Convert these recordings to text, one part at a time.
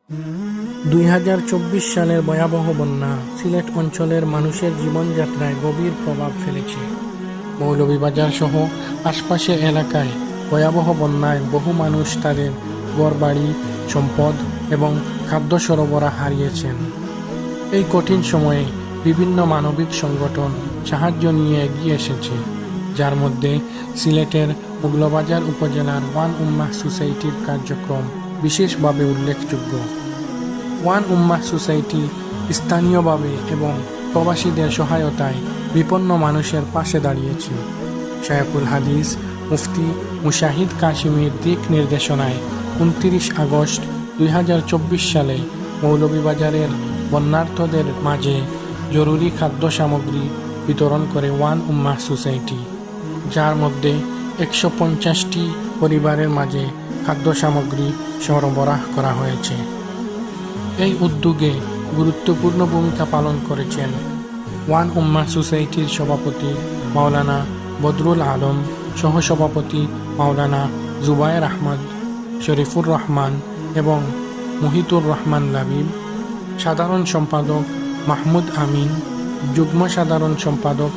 2024 সালের ভয়াবহ বন্যা সিলেট অঞ্চলের মানুষের জীবনযাত্রায় গভীর প্রভাব ফেলেছে। মৌলভীবাজার সহ আশপাশের এলাকায় ভয়াবহ বন্যায় বহু মানুষ তাদের ঘরবাড়ি, সম্পদ এবং খাদ্য সরবরাহ হারিয়েছেন। এই কঠিন সময়ে বিভিন্ন মানবিক সংগঠন সাহায্য নিয়ে এগিয়ে এসেছে, যার মধ্যে সিলেটের মৌলভীবাজার উপজেলার ওয়ান উম্মাহ সোসাইটির কার্যক্রম বিশেষভাবে উল্লেখযোগ্য। ওয়ান উম্মাহ সোসাইটি স্থানীয়ভাবে এবং প্রবাসীদের সহায়তায় বিপন্ন মানুষের পাশে দাঁড়িয়েছে। শায়খুল হাদিস মুফতি মুশাহিদ কাশিমির দিক নির্দেশনায় 29 আগস্ট 2024 সালে মৌলভীবাজারের বন্যার্তদের মাঝে জরুরি খাদ্য সামগ্রী বিতরণ করে ওয়ান উম্মাহ সোসাইটি, যার মধ্যে 150টি পরিবারের মাঝে খাদ্য সামগ্রী সরবরাহ করা হয়েছে। এই উদ্যোগে গুরুত্বপূর্ণ ভূমিকা পালন করেছেন ওয়ান উম্মাহ সোসাইটির সভাপতি মাওলানা বদরুল আলম, সহসভাপতি মাওলানা জুবায়ের আহমদ, শরীফুর রহমান এবং মুহিতুর রহমান লাবিব, সাধারণ সম্পাদক মাহমুদ আমিন, যুগ্ম সাধারণ সম্পাদক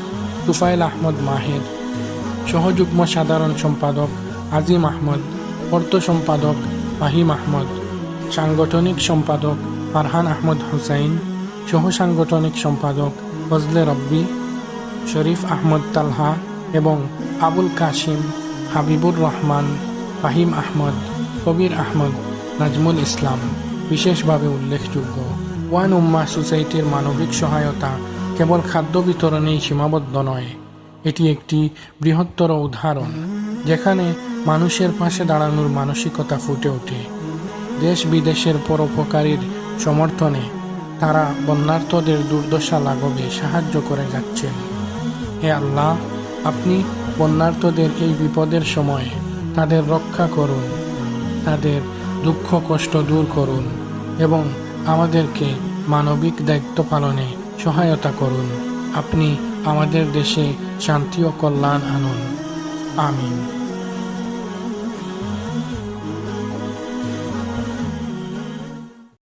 তুফাইল আহমদ মাহের, সহযুগ্ম সাধারণ সম্পাদক আজিম আহমদ, অর্থ সম্পাদক মাহিম আহমদ, সাংগঠনিক সম্পাদক ফারহান আহমদ হুসাইন, সহ সাংগঠনিক সম্পাদক ফজলে রব্বি, শরীফ আহমদ তালহা এবং আবুল কাশিম, হাবিবুর রহমান, ফাহিম আহমদ, কবির আহমদ, নাজমুল ইসলাম বিশেষভাবে উল্লেখযোগ্য। ওয়ান উম্মাহ সোসাইটির মানবিক সহায়তা কেবল খাদ্য বিতরণেই সীমাবদ্ধ নয়, এটি একটি বৃহত্তর উদাহরণ যেখানে মানুষের পাশে দাঁড়ানোর মানসিকতা ফুটে ওঠে। দেশ বিদেশের পরোপকারীর সমর্থনে তারা বন্যার্তদের দুর্দশা লাঘবে সাহায্য করে যাচ্ছেন। হে আল্লাহ, আপনি বন্যার্তদের এই বিপদের সময় তাদের রক্ষা করুন, তাদের দুঃখ কষ্ট দূর করুন এবং আমাদেরকে মানবিক দায়িত্ব পালনে সহায়তা করুন। আপনি আমাদের দেশে শান্তি ও কল্যাণ আনুন। আমিন।